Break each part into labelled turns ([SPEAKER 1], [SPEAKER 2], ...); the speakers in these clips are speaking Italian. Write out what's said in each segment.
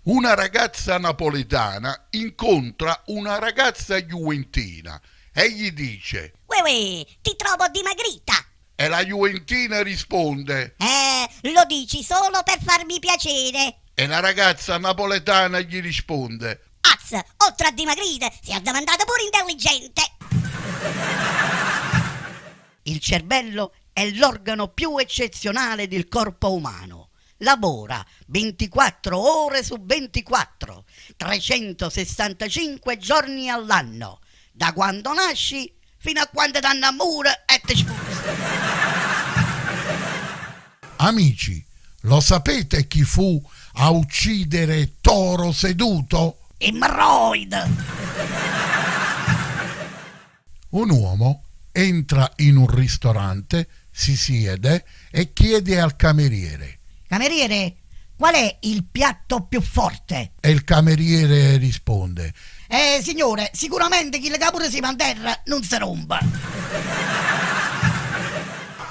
[SPEAKER 1] Una ragazza napoletana incontra una ragazza juventina e gli dice:
[SPEAKER 2] Uè, ti trovo dimagrita.
[SPEAKER 1] e la juventina risponde:
[SPEAKER 2] Lo dici solo per farmi piacere.
[SPEAKER 1] e la ragazza napoletana gli risponde:
[SPEAKER 2] Az, oltre a dimagrite, si è addimentato pure intelligente.
[SPEAKER 3] Il cervello è l'organo più eccezionale del corpo umano. Lavora 24 ore su 24, 365 giorni all'anno, da quando nasci fino a quando danno amore e ti sposi.
[SPEAKER 1] Amici, lo sapete chi fu a uccidere Toro Seduto?
[SPEAKER 3] Emorroid!
[SPEAKER 1] Un uomo entra in un ristorante, si siede e chiede al cameriere.
[SPEAKER 3] Cameriere, qual è il piatto più forte?
[SPEAKER 1] E il cameriere risponde:
[SPEAKER 3] Signore, sicuramente chi le capure si manterra non si rompa.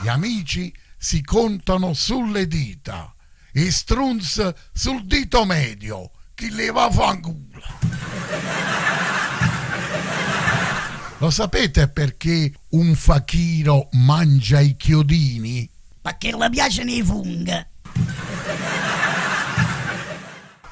[SPEAKER 1] gli amici si contano sulle dita, e Strunz sul dito medio, chi le va a fanculo. Lo sapete perché un fakiro mangia i chiodini?
[SPEAKER 3] Perché le piacciono i funghi.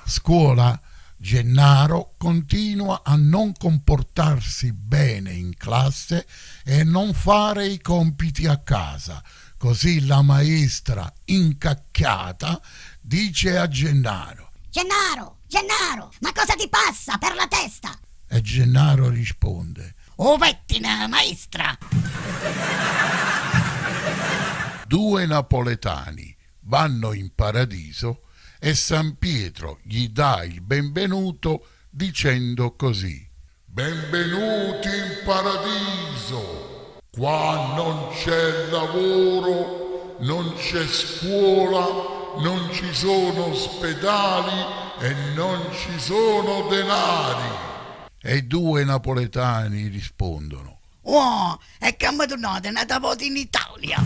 [SPEAKER 1] Scuola, Gennaro continua a non comportarsi bene in classe e non fare i compiti a casa. Così la maestra, incacchiata, dice a Gennaro.
[SPEAKER 2] Gennaro, ma cosa ti passa per la testa?
[SPEAKER 1] E Gennaro risponde:
[SPEAKER 3] Oh, pettina, maestra!
[SPEAKER 1] due napoletani vanno in paradiso e San Pietro gli dà il benvenuto dicendo così: benvenuti in paradiso, qua non c'è lavoro, non c'è scuola, non ci sono ospedali e non ci sono denari. E i due napoletani rispondono:
[SPEAKER 3] Oh, è che mi tornate, è nata in Italia.